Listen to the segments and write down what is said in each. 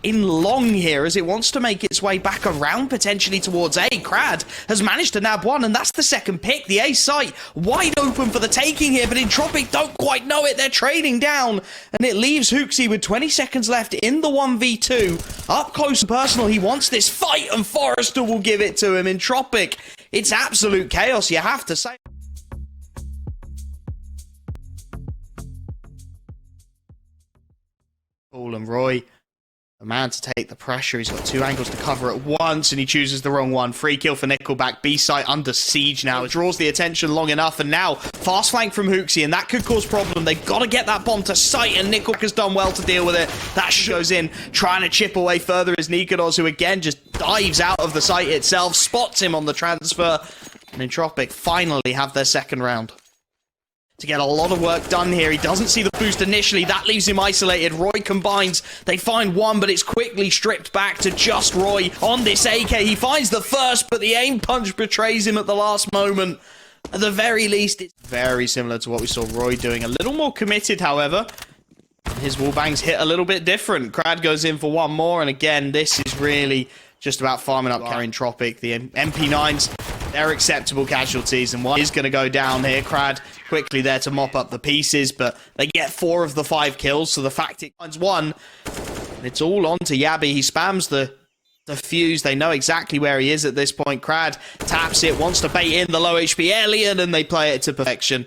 in long here as it wants to make its way back around potentially towards A. Crad has managed to nab one, and that's the second pick. The A site wide open for the taking here, but Entropiq don't quite know it. They're trading down, and it leaves Hooksy with 20 seconds left in the 1v2. Up close and personal, he wants this fight, and Forrester will give it to him. Entropiq, it's absolute chaos, you have to say. Paul and Roy, a man to take the pressure. He's got two angles to cover at once, and he chooses the wrong one. Free kill for Nickelback. B-site under siege now. It draws the attention long enough, and now fast flank from Hooksy, and that could cause problem. They've got to get that bomb to site, and Nickelback has done well to deal with it. That goes in, trying to chip away further as Nikodos, who again just dives out of the site itself, spots him on the transfer, and Entropiq finally have their second round. To get a lot of work done here. He doesn't see the boost initially. That leaves him isolated. Roy combines. They find one, but it's quickly stripped back to just Roy on this AK. He finds the first, but the aim punch betrays him at the last moment. At the very least, it's very similar to what we saw Roy doing. A little more committed, however. His wallbangs hit a little bit different. Crad goes in for one more, and again, this is really just about farming up Entropiq. The MP9s, they're acceptable casualties, and one is going to go down here. Crad quickly there to mop up the pieces, but they get 4 of the 5 kills, so the fact it finds one, it's all on to Yabby. He spams the fuse. They know exactly where he is at this point. Crad taps it, wants to bait in the low HP alien, and they play it to perfection.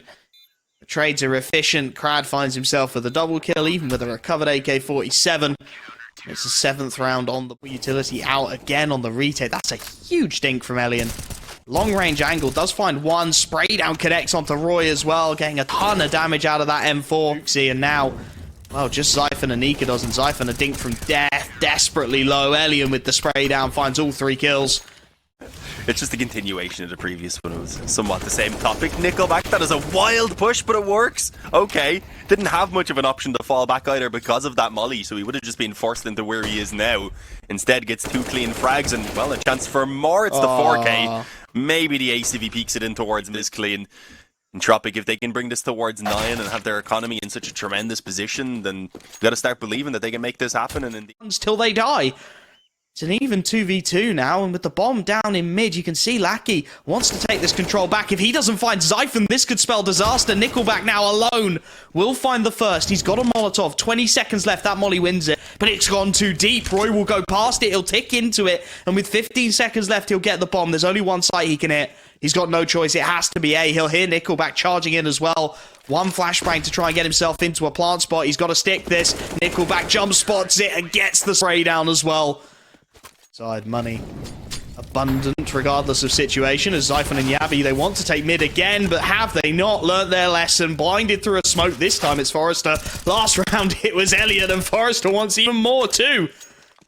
The trades are efficient. Crad finds himself with a double kill, even with a recovered AK-47. It's the 7th round on the utility out again on the retake. That's a huge dink from Elian. Long range angle does find one. Spray down connects onto Roy as well, getting a ton of damage out of that M4. See, and now, well, just Zyphon and Nikodos, and Zyphon a dink from death, desperately low. Elian with the spray down finds all 3 kills. It's just a continuation of the previous one. It was somewhat the same topic. Nickelback, that is a wild push, but it works. Okay. Didn't have much of an option to fall back either because of that molly, so he would have just been forced into where he is now. Instead, gets 2 clean frags and, well, a chance for more. It's the 4K. Maybe the ACV peeks it in towards this clean. Entropiq, if they can bring this towards 9 and have their economy in such a tremendous position, then we've got to start believing that they can make this happen. And until they die. It's an even 2v2 now, and with the bomb down in mid, you can see Lackey wants to take this control back. If he doesn't find Zyphon, this could spell disaster. Nickelback now alone will find the first. He's got a Molotov. 20 seconds left. That molly wins it, but it's gone too deep. Roy will go past it. He'll tick into it, and with 15 seconds left, he'll get the bomb. There's only one site he can hit. He's got no choice. It has to be A. He'll hear Nickelback charging in as well. One flashbang to try and get himself into a plant spot. He's got to stick this. Nickelback jump spots it and gets the spray down as well. Side money abundant regardless of situation, as Zyphon and Yabby, they want to take mid again, but have they not learnt their lesson? Blinded through a smoke. This time it's Forrester. Last round it was Elliot, and Forrester wants even more too.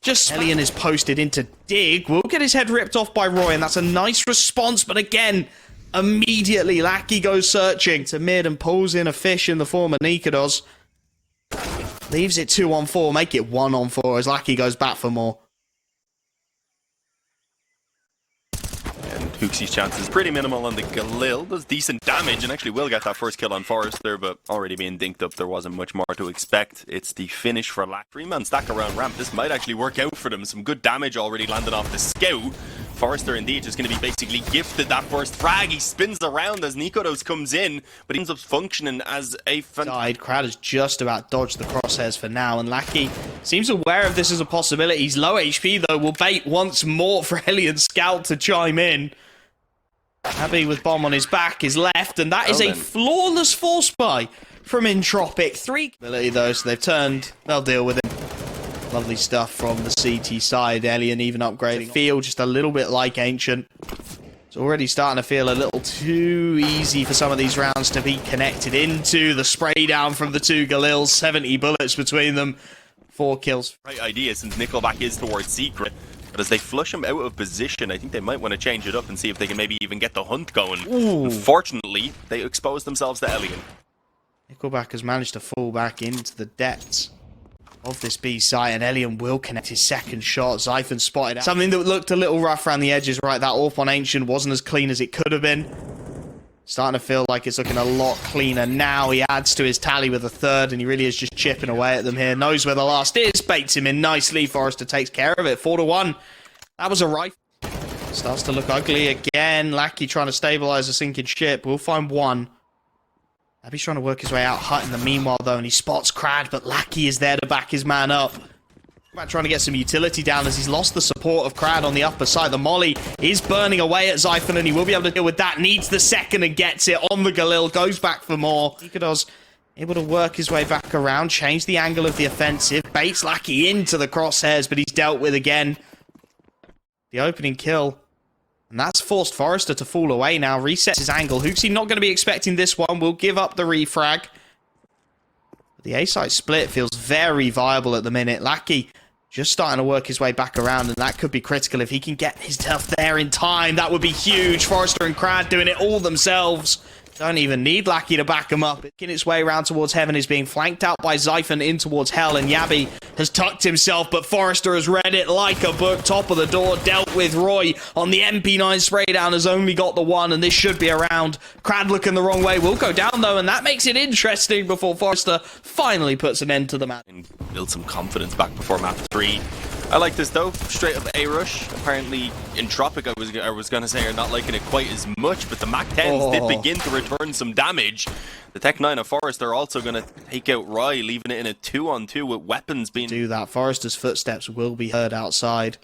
Just Elian is posted into dig, will get his head ripped off by Roy, and that's a nice response, but again, immediately Lackey goes searching to mid and pulls in a fish in the form of Nikodos. Leaves it 2-on-4, make it 1-on-4 as Lackey goes back for more. Hooksy's chances pretty minimal on the Galil. Does decent damage and actually will get that first kill on Forrester, but already being dinked up, there wasn't much more to expect. It's the finish for Lack. 3-man stack around ramp. This might actually work out for them. Some good damage already landed off the scout. Forrester indeed just going to be basically gifted that first frag. He spins around as Nikodos comes in, but he ends up functioning as a side. Crowd has just about dodged the crosshairs for now, and Lackey seems aware of this as a possibility. He's low HP though, will bait once more for Alien Scout to chime in. Abby with bomb on his back is left, and that is a flawless force buy from Entropiq. 3 ability though, so they've turned. They'll deal with it. Lovely stuff from the CT side. Alien even upgrading. Feel just a little bit like Ancient. It's already starting to feel a little too easy for some of these rounds to be connected into. The spray down from the 2 Galils, 70 bullets between them. 4 kills. Right idea, since Nickelback is towards Secret. But as they flush him out of position, I think they might want to change it up and see if they can maybe even get the hunt going. Unfortunately, they expose themselves to Elian. Nickelback has managed to fall back into the depths of this B site, and Elian will connect his second shot. Zyphon spotted out something that looked a little rough around the edges, right? That AWP on Ancient wasn't as clean as it could have been. Starting to feel like it's looking a lot cleaner now. He adds to his tally with a third, and he really is just chipping away at them here. Knows where the last is, baits him in nicely. Forrester takes care of it, 4-1. That was a rifle. Starts to look ugly again. Lackey trying to stabilize a sinking ship. We'll find one. Abby's trying to work his way out Hut in the meanwhile, though, and he spots Crad, but Lackey is there to back his man up. Trying to get some utility down as he's lost the support of Crad on the upper side. The molly is burning away at Zyphon, and he will be able to deal with that. Needs the second and gets it on the Galil. Goes back for more. Nikodos able to work his way back around, change the angle of the offensive. Baits Lackey into the crosshairs, but he's dealt with again. The opening kill. And that's forced Forrester to fall away now. Resets his angle. Hooksy not going to be expecting this one. Will give up the refrag. The A-site split feels very viable at the minute. Lackey just starting to work his way back around, and that could be critical if he can get his stuff there in time. That would be huge. Forrester and Crad doing it all themselves. Don't even need Lackey to back him up. Making its way around towards Heaven is being flanked out by Zyphon in towards Hell, and Yabi has tucked himself, but Forrester has read it like a book. Top of the door, dealt with Roy on the MP9 spray down, has only got the one, and this should be around. Crad looking the wrong way, will go down though, and that makes it interesting before Forrester finally puts an end to the match. And build some confidence back before map 3. I like this though, straight up A rush. Apparently Entropiq I was gonna say are not liking it quite as much, but the Mac 10s did begin to return some damage. The Tech 9 of Forrester are also gonna take out Rye, leaving it in a 2-on-2 with weapons being do that. Forrester's footsteps will be heard outside.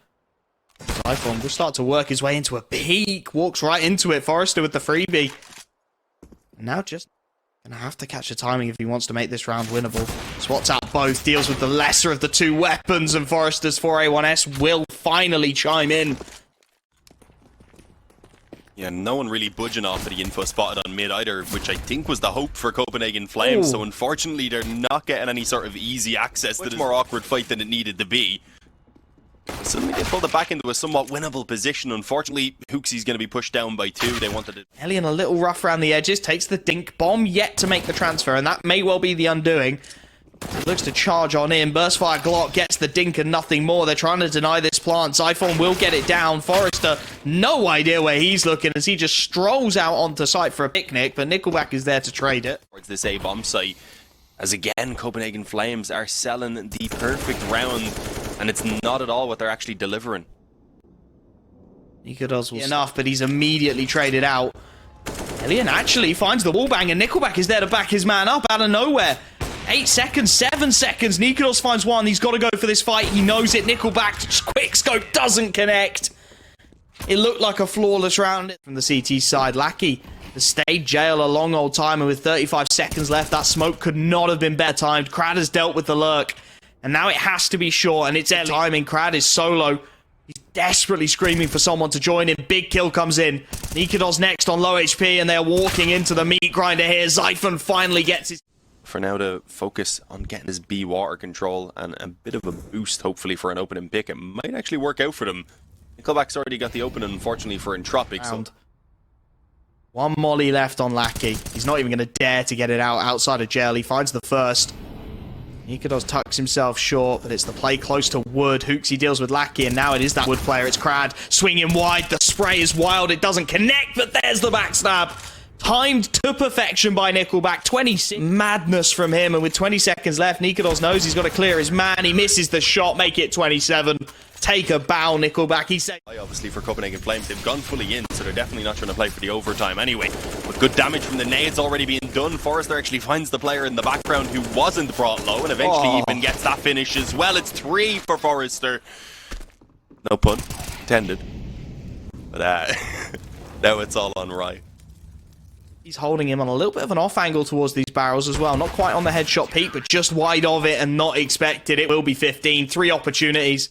iPhone will start to work his way into a peak. Walks right into it. Forrester with the freebie. Now just gonna have to catch the timing if he wants to make this round winnable. Swats out both, deals with the lesser of the two weapons, and Forrester's 4A1S will finally chime in. Yeah, no one really budging off of the info spotted on mid either, which I think was the hope for Copenhagen Flames. So unfortunately, they're not getting any sort of easy access to this more awkward fight than it needed to be. Suddenly they pulled it back into a somewhat winnable position. Unfortunately, Hooksy's going to be pushed down by 2. They wanted it. Hellion a little rough around the edges, takes the dink bomb, yet to make the transfer, and that may well be the undoing. Looks to charge on in. Burstfire Glock gets the dink and nothing more. They're trying to deny this plant. Zyphon will get it down. Forrester, no idea where he's looking as he just strolls out onto site for a picnic, but Nickelback is there to trade it. Towards this A-bomb site, as again, Copenhagen Flames are selling the perfect round, and it's not at all what they're actually delivering. Nikodos will enough, but he's immediately traded out. Hellion actually finds the wallbang, and Nickelback is there to back his man up out of nowhere. 8 seconds, 7 seconds. Nikodos finds one. He's got to go for this fight. He knows it. Nickelback, quick scope doesn't connect. It looked like a flawless round from the CT side. Lackey has stayed jail a long old time, and with 35 seconds left, that smoke could not have been better timed. Crad has dealt with the lurk, and now it has to be short, and it's timing. Crad is solo. He's desperately screaming for someone to join him. Big kill comes in. Nikodos next on low HP, and they're walking into the meat grinder here. Zyphon finally gets his... For now to focus on getting his B water control and a bit of a boost, hopefully, for an opening pick. It might actually work out for them. Nickelback's already got the opening, unfortunately, for Entropiq. So. One molly left on Lackey. He's not even going to dare to get it out outside of jail. He finds the first. Nikodos tucks himself short, but it's the play close to Wood. Hooksy deals with Lackey, and now it is that Wood player. It's Crad swinging wide. The spray is wild. It doesn't connect, but there's the backstab. Timed to perfection by Nickelback. 26. Madness from him, and with 20 seconds left, Nikodos knows he's got to clear his man. He misses the shot, make it 27. Take a bow, Nickelback. He said, obviously, for Copenhagen Flames, they've gone fully in, so they're definitely not trying to play for the overtime anyway. With good damage from the nades already being done, Forrester actually finds the player in the background who wasn't brought low, and eventually even gets that finish as well. It's 3 for Forrester. No pun intended. But now it's all on right. He's holding him on a little bit of an off angle towards these barrels as well. Not quite on the headshot peak, but just wide of it and not expected. It will be 15. 3 opportunities.